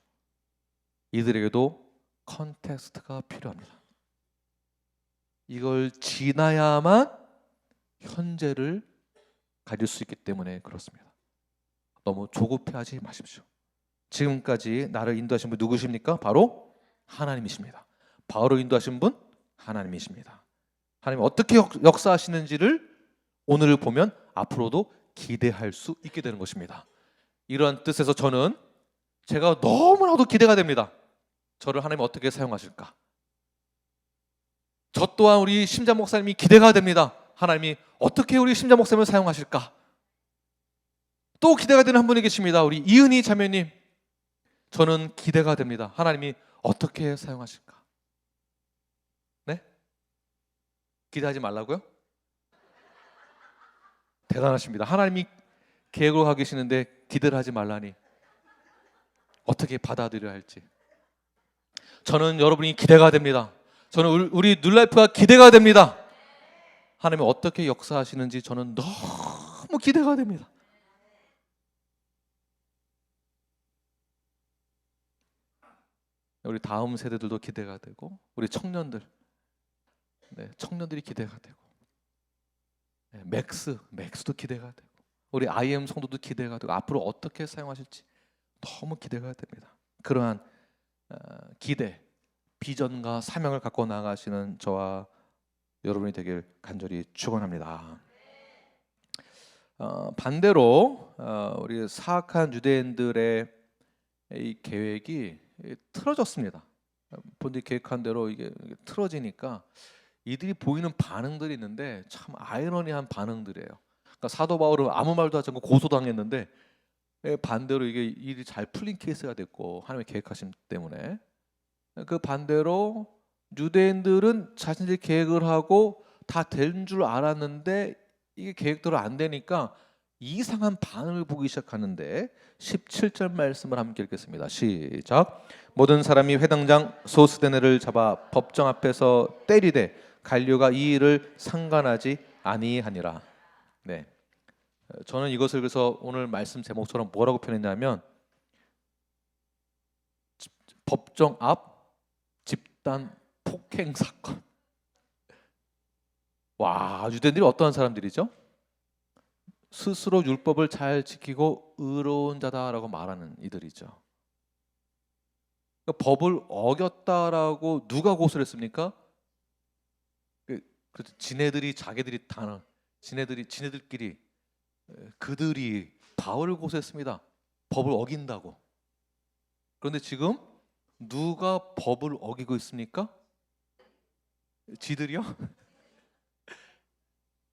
이들에게도 컨텍스트가 필요합니다. 이걸 지나야만 현재를 가질 수 있기 때문에 그렇습니다. 너무 조급해하지 마십시오. 지금까지 나를 인도하신 분 누구십니까? 바로 하나님이십니다. 바울을 인도하신 분 하나님이십니다. 하나님 어떻게 역사하시는지를 오늘을 보면 앞으로도 기대할 수 있게 되는 것입니다. 이런 뜻에서 저는 제가 너무나도 기대가 됩니다. 저를 하나님 어떻게 사용하실까? 저 또한 우리 심자 목사님이 기대가 됩니다. 하나님이 어떻게 우리 심자 목사님을 사용하실까? 또 기대가 되는 한 분이 계십니다. 우리 이은희 자매님. 저는 기대가 됩니다. 하나님이 어떻게 사용하실까? 네? 기대하지 말라고요? 대단하십니다. 하나님이 계획을 하고 계시는데 기대를 하지 말라니 어떻게 받아들여야 할지. 저는 여러분이 기대가 됩니다. 저는 우리 뉴라이프가 기대가 됩니다. 하나님이 어떻게 역사하시는지 저는 너무 기대가 됩니다. 우리 다음 세대들도 기대가 되고 우리 청년들, 청년들이 기대가 되고 맥스도 기대가 되고 우리 IM 성도도 기대가 되고 앞으로 어떻게 사용하실지 너무 기대가 됩니다. 그러한 기대, 비전과 사명을 갖고 나가시는 저와 여러분이 되길 간절히 축원합니다. 반대로 우리 사악한 유대인들의 이 계획이 틀어졌습니다. 본인이 계획한 대로 이게 틀어지니까 이들이 보이는 반응들이 있는데 참 아이러니한 반응들이에요. 그러니까 사도 바울은 아무 말도 하지 않고 고소당했는데 반대로 이게 일이 잘 풀린 케이스가 됐고 하나님의 계획하심 때문에 그 반대로 유대인들은 자신들이 계획을 하고 다 된 줄 알았는데 이게 계획대로 안 되니까 이상한 반응을 보기 시작하는데 17절 말씀을 함께 읽겠습니다. 시작. 모든 사람이 회당장 소스데네를 잡아 법정 앞에서 때리되 갈료가 이 일을 상관하지 아니하니라. 네, 저는 이것을 그래서 오늘 말씀 제목처럼 뭐라고 표현했냐면 법정 앞 집단 폭행 사건. 와, 유대인들이 어떠한 사람들이죠? 스스로 율법을 잘 지키고 의로운 자다라고 말하는 이들이죠. 그러니까 법을 어겼다라고 누가 고소를 했습니까? 지네들이 자기들이 다는 지네들끼리 그들이 바울을 고소했습니다. 법을 어긴다고. 그런데 지금 누가 법을 어기고 있습니까? 지들이요?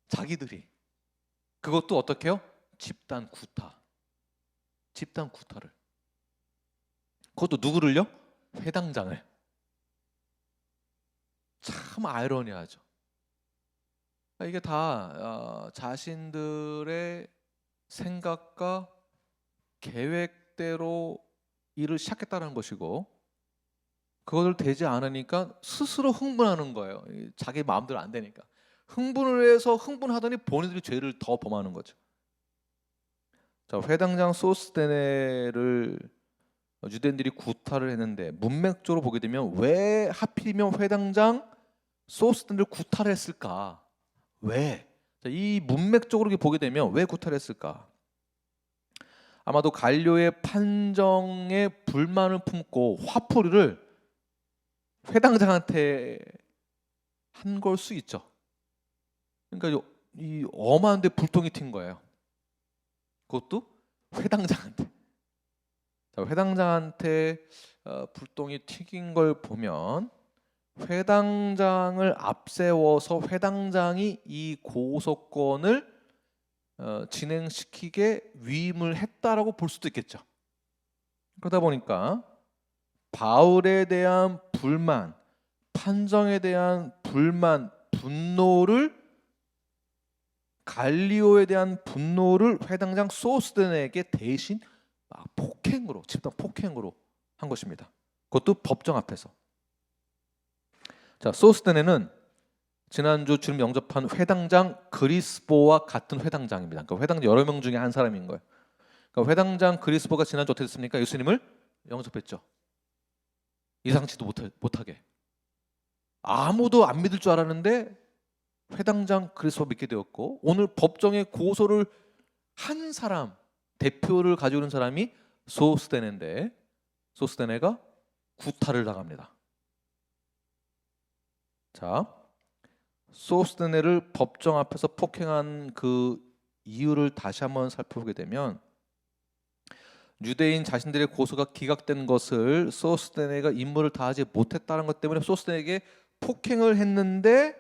자기들이. 그것도 어떻게 해요? 집단 구타를. 그것도 누구를요? 회당장을. 참 아이러니하죠. 이게 다 자신들의 생각과 계획대로 일을 시작했다는 것이고 그것을 되지 않으니까 스스로 흥분하는 거예요. 자기 마음대로 안 되니까. 흥분을 해서 흥분하더니 본인들이 죄를 더 범하는 거죠. 자, 회당장 소스데네를 유대인들이 구타를 했는데 문맥적으로 보게 되면 왜 하필이면 회당장 소스데네를 구타를 했을까? 왜? 자, 이 문맥적으로 보게 되면 왜 구타를 했을까? 아마도 갈료의 판정에 불만을 품고 화풀이를 회당장한테 한 걸 수 있죠. 그러니까 이 엄한데 불똥이 튄 거예요. 그것도 회당장한테. 자, 회당장한테 불똥이 튀긴 걸 보면 회당장을 앞세워서 회당장이 이 고소권을 진행시키게 위임을 했다라고 볼 수도 있겠죠. 그러다 보니까 바울에 대한 불만, 판정에 대한 불만, 분노를 갈리오에 대한 분노를 회당장 소스데네에게 대신 폭행으로, 집단 폭행으로 한 것입니다. 그것도 법정 앞에서. 자, 소스데네는 지난주 주님 영접한 회당장 그리스보와 같은 회당장입니다. 그러니까 회당장 여러 명 중에 한 사람인 거예요. 그러니까 회당장 그리스보가 지난주 어떻게 됐습니까? 예수님을 영접했죠. 이상치도 못하게. 아무도 안 믿을 줄 알았는데 회당장 그리스도 믿게 되었고 오늘 법정에 고소를 한 사람, 대표를 가지고 있는 사람이 소스데네인데 소스데네가 구타를 당합니다. 자, 소스데네를 법정 앞에서 폭행한 그 이유를 다시 한번 살펴보게 되면 유대인 자신들의 고소가 기각된 것을 소스데네가 임무를 다하지 못했다는 것 때문에 소스데네에게 폭행을 했는데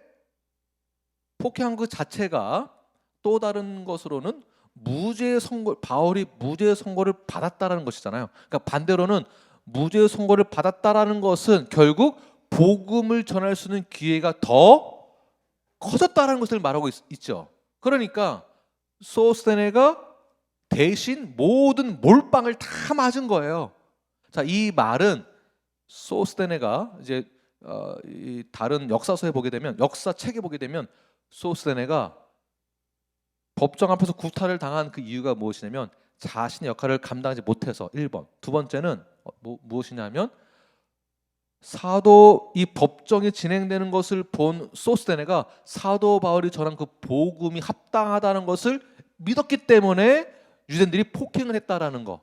폭행한 그 자체가 또 다른 것으로는 무죄의 선고, 바울이 무죄의 선고를 받았다라는 것이잖아요. 그러니까 반대로는 무죄의 선고를 받았다라는 것은 결국 복음을 전할 수 있는 기회가 더 커졌다라는 것을 말하고 있죠. 그러니까 소스데네가 대신 모든 몰빵을 다 맞은 거예요. 자, 이 말은 소스데네가 이제 이 다른 역사서에 보게 되면, 역사책에 보게 되면 소스데네가 법정 앞에서 구타를 당한 그 이유가 무엇이냐면 자신의 역할을 감당하지 못해서 1번. 두 번째는 무엇이냐면 이 법정이 진행되는 것을 본 소스데네가 사도 바울이 전한 그 복음이 합당하다는 것을 믿었기 때문에 유대인들이 폭행을 했다라는 거.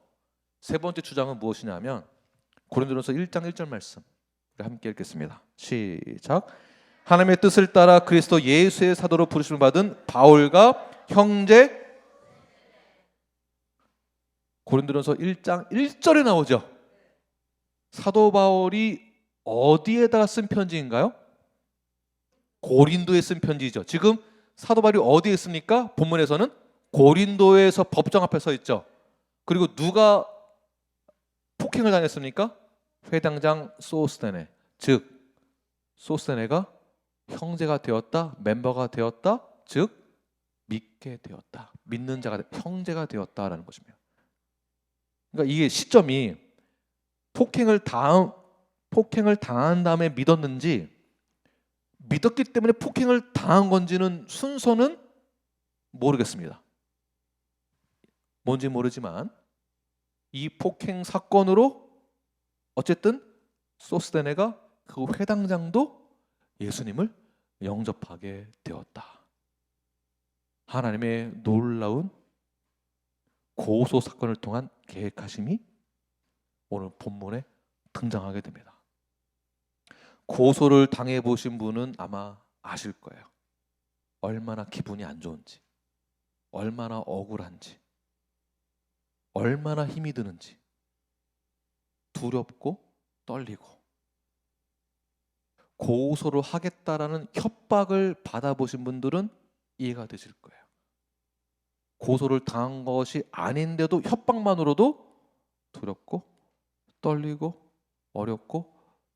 세 번째 주장은 무엇이냐면 고린도전서 1장 1절 말씀 우리 함께 읽겠습니다. 시작. 하나님의 뜻을 따라 그리스도 예수의 사도로 부르심을 받은 바울과 형제. 고린도전서 1장 1절에 나오죠. 사도 바울이 어디에다가 쓴 편지인가요? 고린도에 쓴 편지죠. 지금 사도 바울이 어디에 있습니까? 본문에서는 고린도에서 법정 앞에 서 있죠. 그리고 누가 폭행을 당했습니까? 회당장 소스데네. 즉 소스데네가 형제가 되었다, 멤버가 되었다, 즉 믿게 되었다, 믿는 자가 형제가 되었다라는 것입니다. 그러니까 이게 시점이 폭행을 당한 다음에 믿었는지 믿었기 때문에 폭행을 당한 건지는 순서는 모르겠습니다. 뭔지 모르지만 이 폭행 사건으로 어쨌든 소스데네가 그 회당장도 예수님을 영접하게 되었다. 하나님의 놀라운 고소 사건을 통한 계획하심이 오늘 본문에 등장하게 됩니다. 고소를 당해보신 분은 아마 아실 거예요. 얼마나 기분이 안 좋은지, 얼마나 억울한지, 얼마나 힘이 드는지, 두렵고 떨리고, 고소를 하겠다라는 협박을 받아보신 분들은 이해가 되실 거예요. 고소를 당한 것이 아닌데도 협박만으로도 두렵고 떨리고 어렵고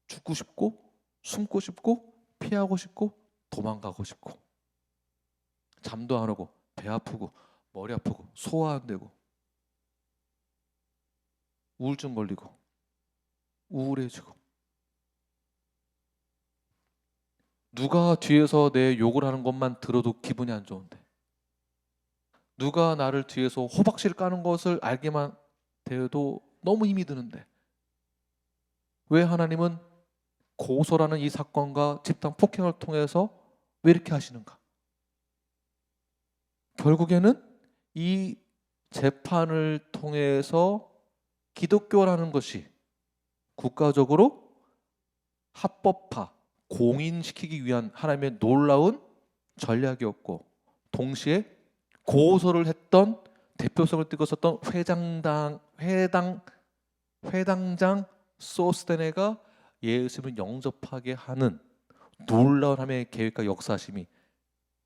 죽고 싶고 숨고 싶고 피하고 싶고 도망가고 싶고 잠도 안 오고 배 아프고 머리 아프고 소화 안 되고 우울증 걸리고 우울해지고 누가 뒤에서 내 욕을 하는 것만 들어도 기분이 안 좋은데 누가 나를 뒤에서 호박씨를 까는 것을 알게만 돼도 너무 힘이 드는데 왜 하나님은 고소라는 이 사건과 집단 폭행을 통해서 왜 이렇게 하시는가? 결국에는 이 재판을 통해서 기독교라는 것이 국가적으로 합법화, 공인시키기 위한 하나님의 놀라운 전략이었고 동시에 고소를 했던 대표성을 띠고 있었던 회당장 소스데네가 예수님을 영접하게 하는 놀라운 하나님의 계획과 역사심이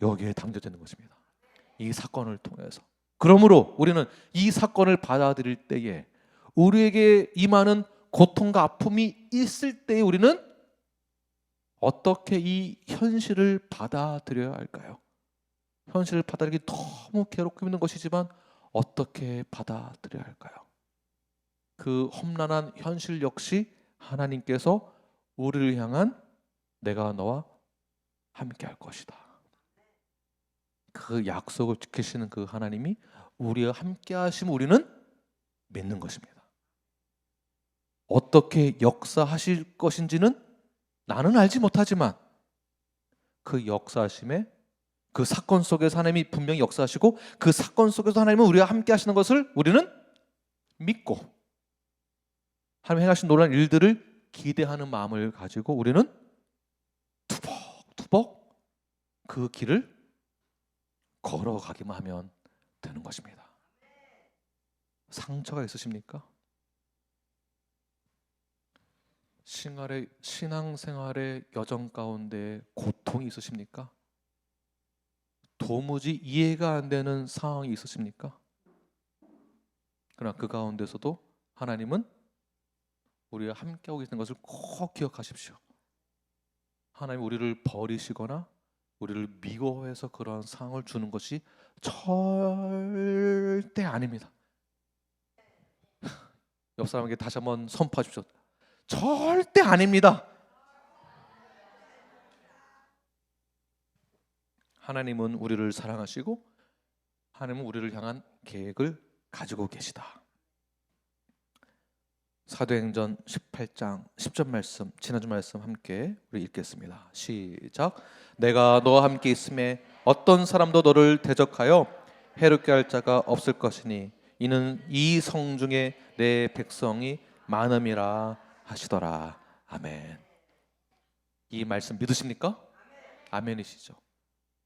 여기에 담겨지는 것입니다. 이 사건을 통해서. 그러므로 우리는 이 사건을 받아들일 때에 우리에게 임하는 고통과 아픔이 있을 때에 우리는 어떻게 이 현실을 받아들여야 할까요? 현실을 받아들이기 너무 괴롭고 힘든 것이지만 어떻게 받아들여야 할까요? 그 험난한 현실 역시 하나님께서 우리를 향한 내가 너와 함께 할 것이다. 그 약속을 지키시는 그 하나님이 우리와 함께 하시면 우리는 믿는 것입니다. 어떻게 역사하실 것인지는 나는 알지 못하지만 그 역사하심에 그 사건 속에서 하나님이 분명히 역사하시고 그 사건 속에서 하나님은 우리와 함께 하시는 것을 우리는 믿고 하나님 행하신 놀라운 일들을 기대하는 마음을 가지고 우리는 투벅투벅 그 길을 걸어가기만 하면 되는 것입니다. 상처가 있으십니까? 신앙생활의 여정 가운데 고통이 있으십니까? 도무지 이해가 안 되는 상황이 있으십니까? 그러나 그 가운데서도 하나님은 우리와 함께하고 계시는 것을 꼭 기억하십시오. 하나님 우리를 버리시거나 우리를 미워해서 그러한 상황을 주는 것이 절대 아닙니다. 옆 사람에게 다시 한번 선포하십시오. 절대 아닙니다. 하나님은 우리를 사랑하시고 하나님은 우리를 향한 계획을 가지고 계시다. 사도행전 18장 10절 말씀, 지난주 말씀 함께 우리 읽겠습니다. 시작. 내가 너와 함께 있음에 어떤 사람도 너를 대적하여 해롭게 할 자가 없을 것이니 이는 이 성중에 내 백성이 많음이라 하시더라. 아멘. 이 말씀 믿으십니까? 아멘이시죠.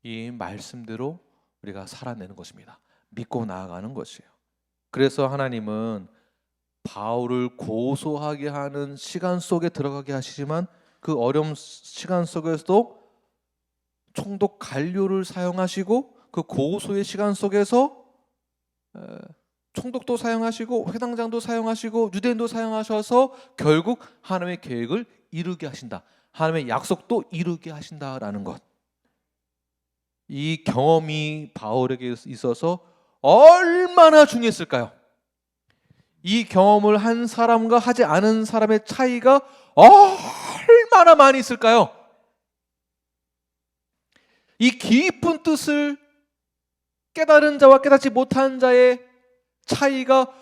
이 말씀대로 우리가 살아내는 것입니다. 믿고 나아가는 것이에요. 그래서 하나님은 바울을 고소하게 하는 시간 속에 들어가게 하시지만 그 어려운 시간 속에서도 총독 갈료를 사용하시고 그 고소의 시간 속에서 총독도 사용하시고 회당장도 사용하시고 유대인도 사용하셔서 결국 하나님의 계획을 이루게 하신다. 하나님의 약속도 이루게 하신다라는 것. 이 경험이 바울에게 있어서 얼마나 중요했을까요? 이 경험을 한 사람과 하지 않은 사람의 차이가 얼마나 많이 있을까요? 이 깊은 뜻을 깨달은 자와 깨닫지 못한 자의 차이가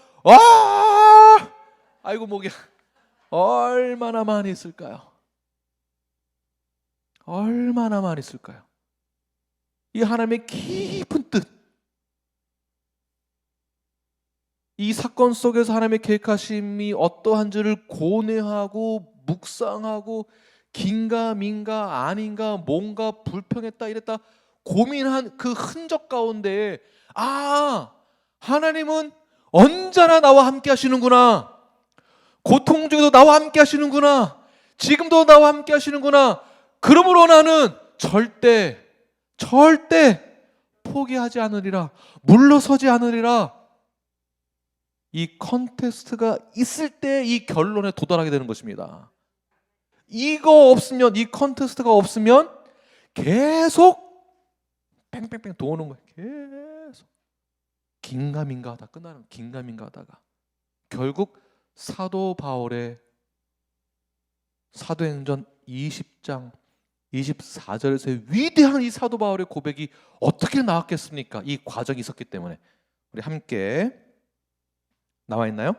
아이고 목이야 얼마나 많이 있을까요? 얼마나 많이 있을까요? 이 하나님의 깊은 뜻, 이 사건 속에서 하나님의 계획하심이 어떠한지를 고뇌하고 묵상하고 긴가 아닌가 뭔가 불평했다 이랬다 고민한 그 흔적 가운데 하나님은 언제나 나와 함께 하시는구나. 고통 중에도 나와 함께 하시는구나. 지금도 나와 함께 하시는구나. 그러므로 나는 절대 포기하지 않으리라. 물러서지 않으리라. 이 컨테스트가 있을 때 이 결론에 도달하게 되는 것입니다. 이거 없으면, 이 컨테스트가 없으면 계속 뺑뺑뺑 도는 거예요. 계속 긴가민가 하다 끝나는, 긴가민가 하다가 결국 사도 바울의 사도행전 20장 24절에서의 위대한 이 사도 바울의 고백이 어떻게 나왔겠습니까? 이 과정이 있었기 때문에. 우리 함께 나와 있나요?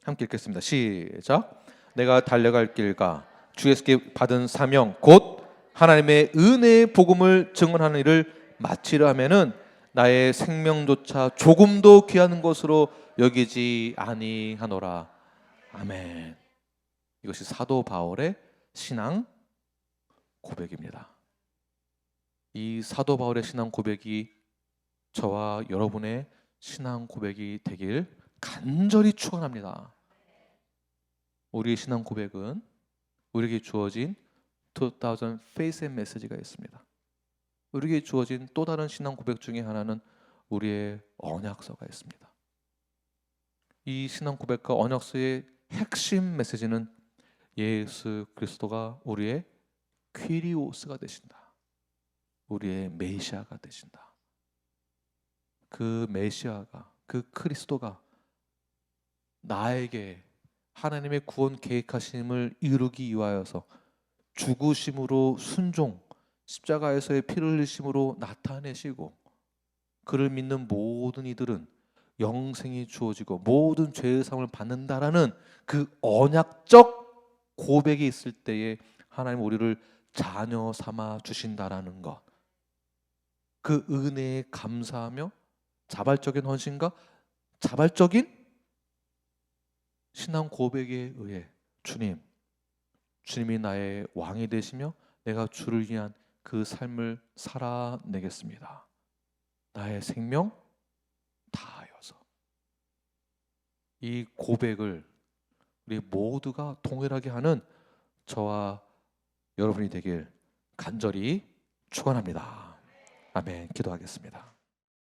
함께 읽겠습니다. 시작. 내가 달려갈 길과 주에게 받은 사명 곧 하나님의 은혜의 복음을 증언하는 일을 마치려 하면은 나의 생명조차 조금도 귀한 것으로 여기지 아니하노라. 아멘. 이것이 사도 바울의 신앙 고백입니다. 이 사도 바울의 신앙 고백이 저와 여러분의 신앙 고백이 되길 간절히 축원합니다. 우리의 신앙 고백은 우리에게 주어진 2000 Faith and Message가 있습니다. 우리에게 주어진 또 다른 신앙 고백 중에 하나는 우리의 언약서가 있습니다. 이 신앙 고백과 언약서의 핵심 메시지는 예수 그리스도가 우리의 퀴리오스가 되신다. 우리의 메시아가 되신다. 그 메시아가, 그 그리스도가 나에게 하나님의 구원 계획하심을 이루기 위하여서 죽으심으로 순종, 십자가에서의 피를 흘리심으로 나타내시고 그를 믿는 모든 이들은 영생이 주어지고 모든 죄의 사함을 받는다라는 그 언약적 고백이 있을 때에 하나님 우리를 자녀 삼아 주신다라는 것, 그 은혜에 감사하며 자발적인 헌신과 자발적인 신앙 고백에 의해 주님이 나의 왕이 되시며 내가 주를 위한 그 삶을 살아내겠습니다. 나의 생명 다하여서. 이 고백을 우리 모두가 동일하게 하는 저와 여러분이 되길 간절히 축원합니다. 아멘. 기도하겠습니다.